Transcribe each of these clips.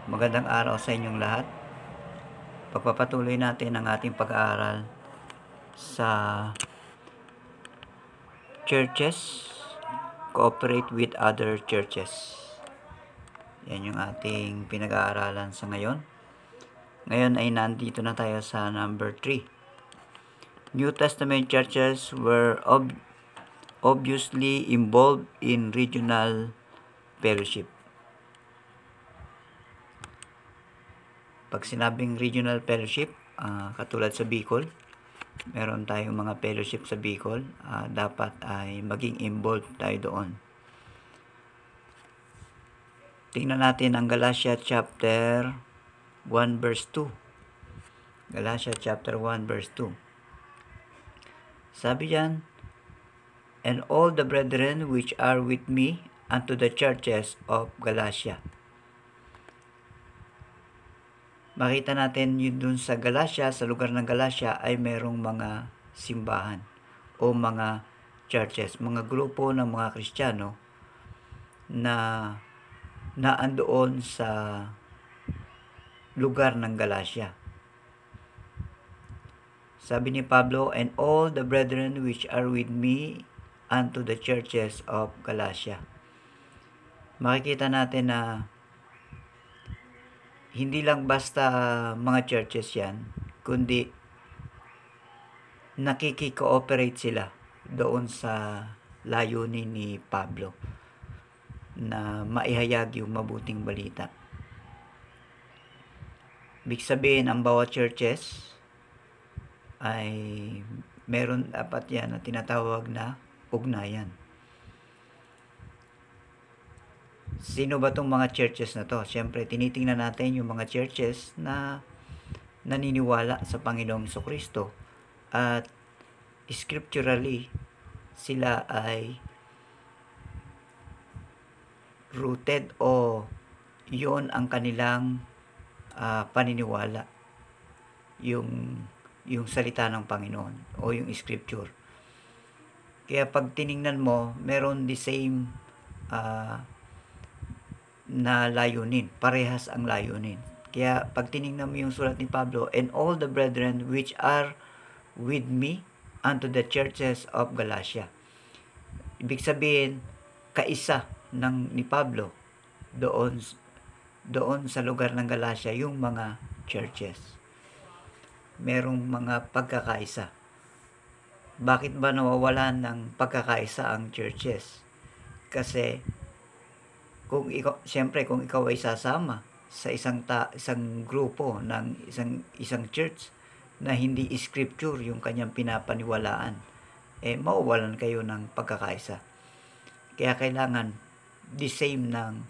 Magandang araw sa inyong lahat. Pagpapatuloy natin ang ating pag-aaral sa churches, cooperate with other churches. Yan yung ating pinag-aaralan sa ngayon. Ngayon ay nandito na tayo sa number 3. New Testament churches were obviously involved in regional fellowship. Pag sinabing regional fellowship, katulad sa Bicol, meron tayong mga fellowship sa Bicol, dapat ay maging involved tayo doon. Tingnan natin ang Galatia chapter 1 verse 2. Galatia chapter 1 verse 2. Sabi diyan, "And all the brethren which are with me unto the churches of Galatia." Makita natin yun dun sa Galatia, sa lugar ng Galatia ay merong mga simbahan o mga churches, mga grupo ng mga Kristiyano na naandoon sa lugar ng Galatia. Sabi ni Pablo, "And all the brethren which are with me unto the churches of Galatia." Makikita natin na hindi lang basta mga churches yan, kundi nakiki-cooperate sila doon sa layunin ni Pablo na maihayag yung mabuting balita. Ibig sabihin, ang bawat churches ay meron dapat yan na tinatawag na ugnayan. Sino ba itong mga churches na to? Siyempre, tinitingnan natin yung mga churches na naniniwala sa Panginoong Jesucristo at scripturally sila ay rooted o yon ang kanilang paniniwala, yung salita ng Panginoon o yung scripture. Kaya pag tiningnan mo, meron the same na layunin, parehas ang layunin. Kaya pag tiningnan mo yung sulat ni Pablo, "And all the brethren which are with me unto the churches of Galatia." Ibig sabihin, kaisa ni Pablo doon sa lugar ng Galatia yung mga churches. Merong mga pagkakaisa. Bakit ba nawawalan ng pagkakaisa ang churches? Kasi kung ikaw ay sasama sa isang grupo ng isang church na hindi scripture yung kanyang pinapaniwalaan, mawawalan kayo ng pagkakaisa. Kaya kailangan the same ng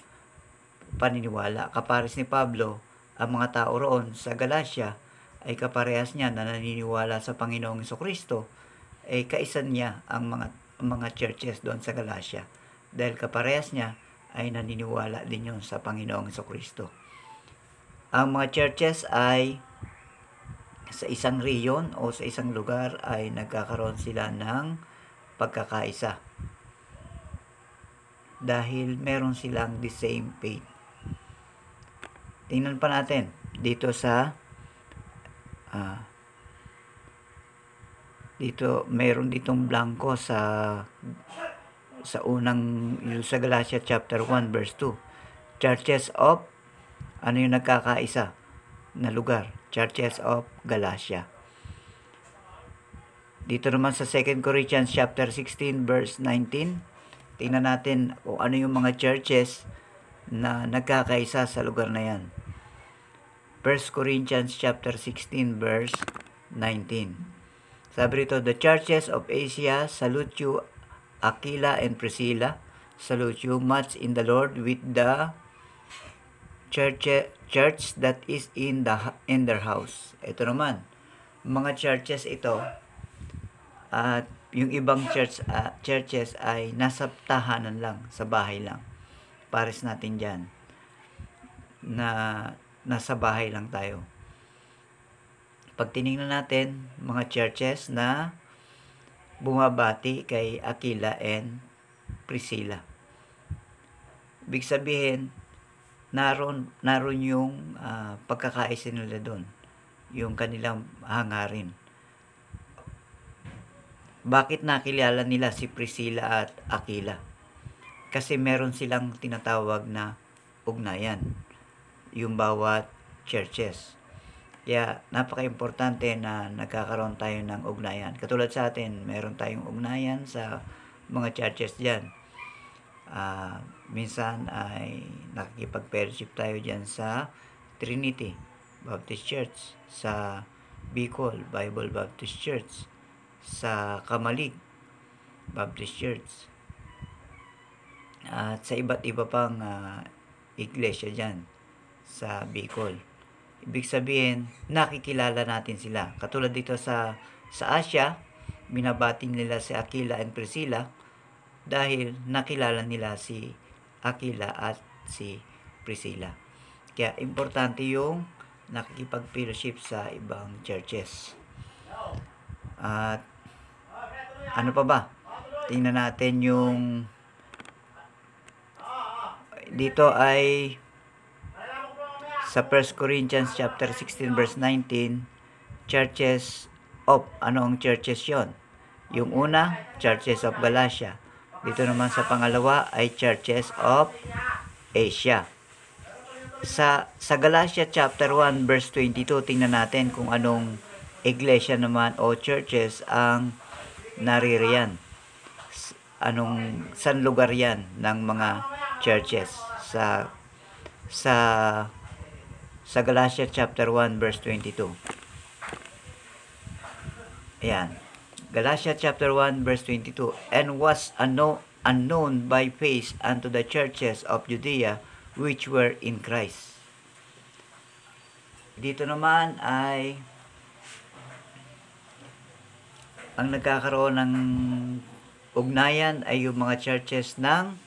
paniniwala. Kapares ni Pablo, ang mga tao roon sa Galatia ay kaparehas niya na naniniwala sa Panginoong Jesucristo, kaisa niya ang mga churches doon sa Galatia. Dahil kaparehas niya ay naniniwala din yun sa Panginoong Jesucristo. Ang mga churches ay sa isang region o sa isang lugar ay nagkakaroon sila ng pagkakaisa dahil meron silang the same faith. Tingnan pa natin dito sa meron ditong blanco sa sa Galatia chapter 1 verse 2. Churches of, ano yung nagkakaisa na lugar? Churches of Galatia. Dito naman sa 2 Corinthians chapter 16 verse 19, tingnan natin kung ano yung mga churches na nagkakaisa sa lugar na yan. 1 Corinthians chapter 16 verse 19. Sabi rito, "The churches of Asia salute you, Aquila and Priscilla, salute you much in the Lord with the church that is in their house." Ito naman, mga churches ito, at yung ibang churches ay nasa tahanan lang, sa bahay lang. Pares natin dyan na nasa bahay lang tayo. Pag tinignan natin, mga churches na bumabati kay Aquila and Priscilla, ibig sabihin, naroon yung pagkakaisa nila doon, yung kanilang hangarin. Bakit nakilala nila si Priscilla at Aquila? Kasi meron silang tinatawag na ugnayan, yung bawat churches. Kaya napaka-importante na nagkakaroon tayo ng ugnayan. Katulad sa atin, meron tayong ugnayan sa mga churches dyan. Minsan ay nakikipag-fellowship tayo dyan sa Trinity Baptist Church, sa Bicol Bible Baptist Church, sa Kamalig Baptist Church, at sa iba't iba pang iglesia dyan sa Bicol. Ibig sabihin, nakikilala natin sila. Katulad dito sa Asia, binabating nila si Aquila and Priscilla dahil nakilala nila si Aquila at si Priscilla. Kaya importante yung nakikipag-fellowship sa ibang churches. At ano pa ba? Tingnan natin yung dito ay sa 1 Corinthians chapter 16 verse 19, churches of, ano ang churches yon? Yung una, churches of Galatia. Dito naman sa pangalawa ay churches of Asia. Sa Galatia chapter 1 verse 22, tingnan natin kung anong iglesia naman o churches ang naririyan. San lugar yan ng mga churches sa Galatia chapter 1 verse 22. Ayan. Galatia chapter 1 verse 22. And was unknown by face unto the churches of Judea which were in Christ. Dito naman ay ang nagkakaroon ng ugnayan ay yung mga churches ng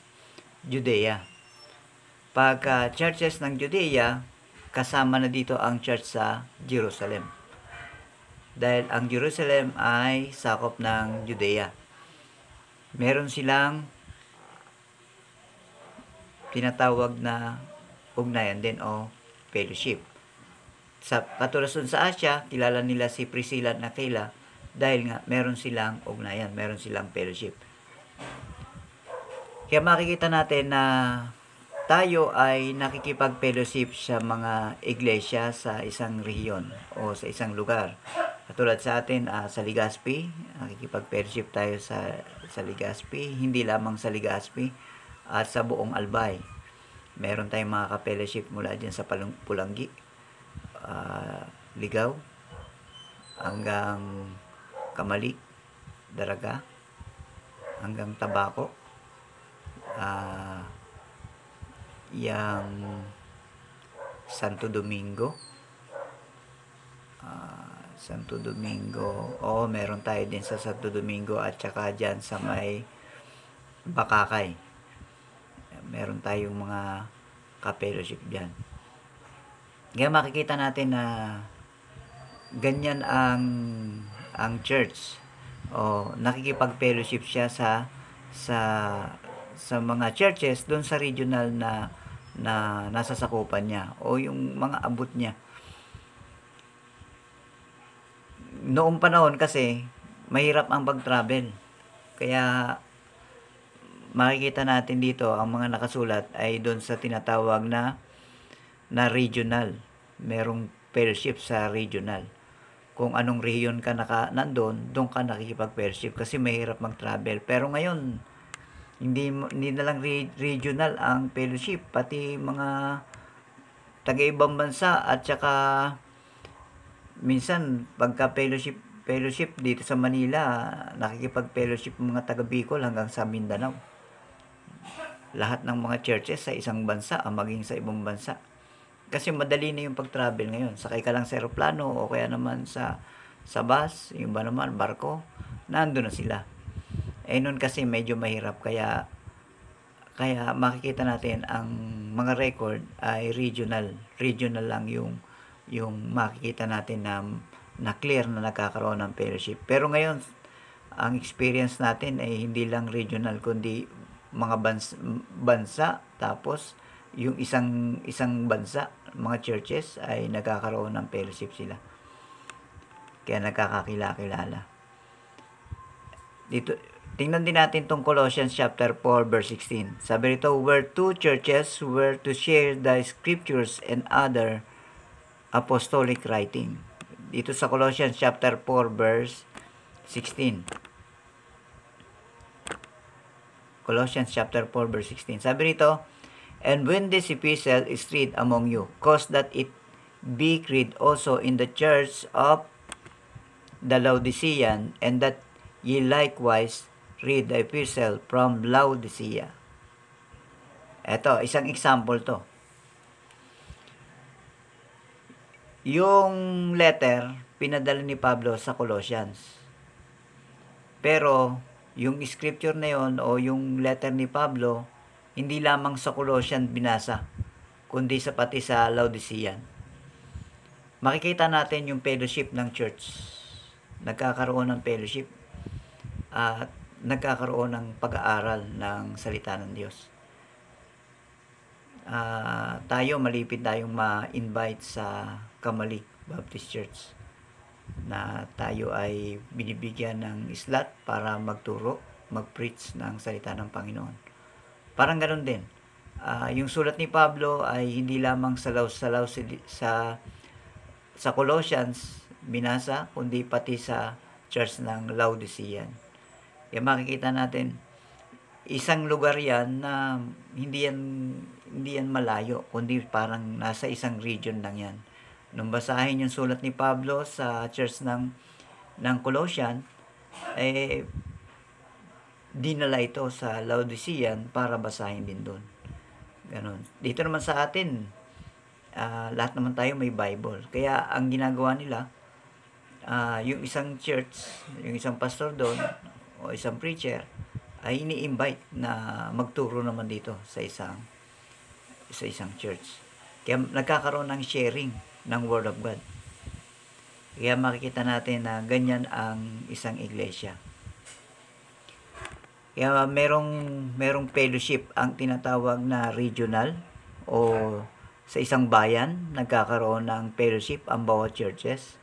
Judea. Pagka churches ng Judea, kasama na dito ang church sa Jerusalem. Dahil ang Jerusalem ay sakop ng Judea. Meron silang tinatawag na ugnayan din o fellowship. Katulad sa Asia, kilala nila si Priscilla at Aquila dahil nga meron silang ugnayan, meron silang fellowship. Kaya makikita natin na tayo ay nakikipag-fellowship sa mga iglesia sa isang rehiyon o sa isang lugar. Katulad sa atin sa Legazpi, nakikipag-fellowship tayo sa Legazpi, hindi lamang sa Legazpi at sa buong Albay. Meron tayong mga ka-fellowship mula dyan sa Pulangi, Ligaw, hanggang Kamalig, Daraga, hanggang Tabaco, yang Santo Domingo, meron tayo din sa Santo Domingo at saka dyan sa may Bakakay. Meron tayong mga ka-fellowship dyan. Kaya makikita natin na ganyan ang church o nakikipag-fellowship siya sa mga churches doon sa regional na nasasakupan niya o yung mga abot niya. Noong panahon kasi mahirap ang pag-travel. Kaya makikita natin dito ang mga nakasulat ay doon sa tinatawag na regional. Merong fellowship sa regional. Kung anong rehiyon ka nandun, doon ka nakikipag-fellowship kasi mahirap mag-travel. Pero ngayon, hindi na lang regional ang fellowship, pati mga taga-ibang bansa at saka minsan pagka fellowship dito sa Manila, nakikipag-fellowship mga taga Bicol hanggang sa Mindanao. Lahat ng mga churches sa isang bansa ang maging sa ibang bansa. Kasi madali na yung pag-travel ngayon. Sakay ka lang sa aeroplano o kaya naman sa bus, yung ba naman, barko, nandun na sila. Noon kasi medyo mahirap, kaya makikita natin ang mga record ay regional lang yung makikita natin na clear na nagkakaroon ng fellowship. Pero ngayon, ang experience natin ay hindi lang regional kundi mga bansa, tapos yung isang bansa, mga churches ay nagkakaroon ng fellowship sila. Kaya nagkakakilala. Dito, tingnan din natin tong Colossians chapter 4 verse 16. Sabi rito, where two churches were to share the scriptures and other apostolic writing. Dito sa Colossians chapter 4 verse 16. Colossians chapter 4 verse 16. Sabi rito, and when this epistle is read among you, cause that it be read also in the church of the Laodicean, and that ye likewise read the epistle from Laodicea. Eto, isang example to. Yung letter, pinadala ni Pablo sa Colossians. Pero, yung scripture na yon o yung letter ni Pablo, hindi lamang sa Colossians binasa, kundi sa pati sa Laodicean. Makikita natin yung fellowship ng church. Nagkakaroon ng fellowship at nagkakaroon ng pag-aaral ng salita ng Diyos. Tayo, malipit tayong ma-invite sa Kamalik Baptist Church na tayo ay binibigyan ng slot para magturo, mag-preach ng salita ng Panginoon. Parang ganoon din. Yung sulat ni Pablo ay hindi lamang salaw-salaw sa Colossians binasa, kundi pati sa church ng Laodicean. Kaya makikita natin, isang lugar yan na hindi yan malayo, kundi parang nasa isang region lang yan. Nung basahin yung sulat ni Pablo sa church ng Colossian, dinala ito sa Laodicean para basahin din doon. Ganon. Dito naman sa atin, lahat naman tayo may Bible. Kaya ang ginagawa nila, yung isang church, yung isang pastor doon, o isang preacher, ay ini-invite na magturo naman dito sa isang church. Kaya nagkakaroon ng sharing ng Word of God. Kaya makikita natin na ganyan ang isang iglesia. Kaya merong fellowship ang tinatawag na regional o sa isang bayan, nagkakaroon ng fellowship ang bawat churches.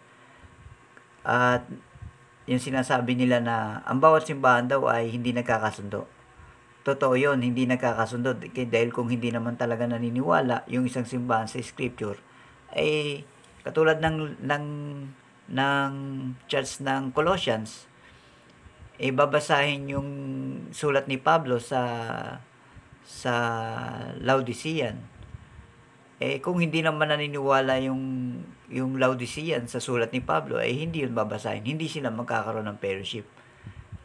At yung sinasabi nila na ang bawat simbahan daw ay hindi nagkakasundo. Totoo yun, hindi nagkakasundo. Dahil kung hindi naman talaga naniniwala yung isang simbahan sa scripture, ay katulad ng church ng Colossians, babasahin yung sulat ni Pablo sa Laodicean. Kung hindi naman naniniwala yung Laodicean sa sulat ni Pablo, hindi yun babasahin. Hindi sila magkakaroon ng fellowship.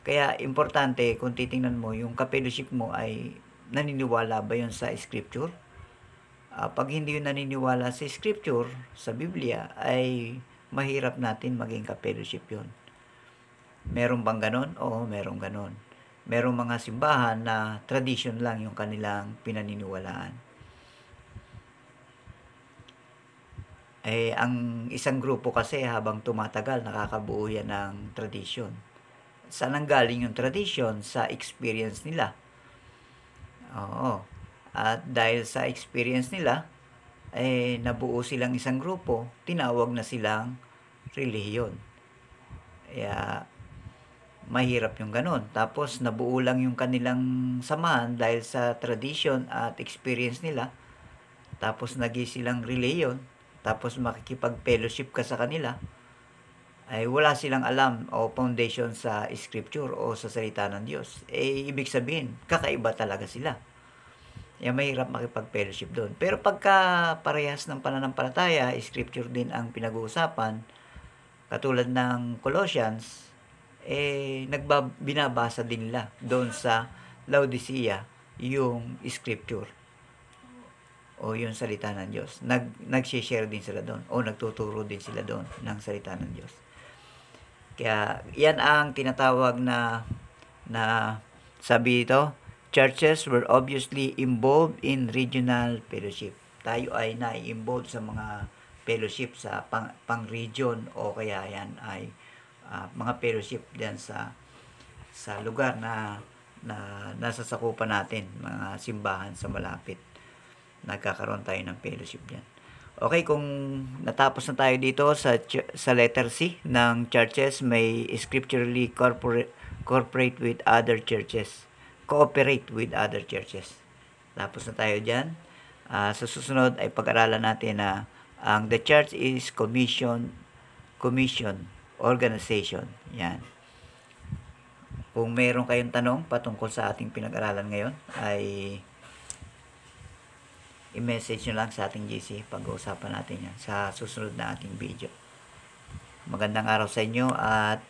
Kaya importante, kung titingnan mo, yung ka-fellowship mo ay naniniwala ba yun sa scripture? Pag hindi yun naniniwala sa scripture, sa Biblia, ay mahirap natin maging ka-fellowship yun. Meron bang ganon? Oo, meron ganon. Merong mga simbahan na tradition lang yung kanilang pinaniniwalaan. Ang isang grupo kasi habang tumatagal, nakakabuo yan ng tradition. Saan ang galing yung tradition? Sa experience nila. Oo. At dahil sa experience nila, nabuo silang isang grupo, tinawag na silang relihiyon. Kaya, mahirap yung ganun. Tapos, nabuo lang yung kanilang samahan dahil sa tradition at experience nila. Tapos, naging silang relihiyon. Tapos, makikipag-fellowship ka sa kanila. Ay wala silang alam o foundation sa scripture o sa salita ng Diyos. Ibig sabihin, kakaiba talaga sila. Mahirap makipag-fellowship doon. Pero pagka parehas ng pananampalataya, scripture din ang pinag-uusapan, katulad ng Colossians, binabasa din nila doon sa Laodicea yung scripture o yung salita ng Diyos. Nag-share din sila doon o nagtuturo din sila doon ng salita ng Diyos. Kaya yan ang tinatawag na sabi ito, churches were obviously involved in regional fellowship. Tayo ay na-involved sa mga fellowship sa pang-region o kaya yan ay mga fellowship diyan sa lugar na nasa sakupan natin, mga simbahan sa malapit. nagkakaroon tayo ng fellowship diyan. Okay, kung natapos na tayo dito sa letter C ng churches, may scripturally cooperate with other churches. Cooperate with other churches. Tapos na tayo diyan. Sa susunod ay pag-aralan natin na ang the church is commission organization. Yan. Kung mayroon kayong tanong patungkol sa ating pinag-aralan ngayon, ay i-message nyo lang sa ating GC. Pag-uusapan natin yan sa susunod na ating video. Magandang araw sa inyo at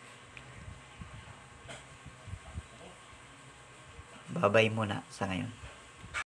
bye-bye muna sa ngayon.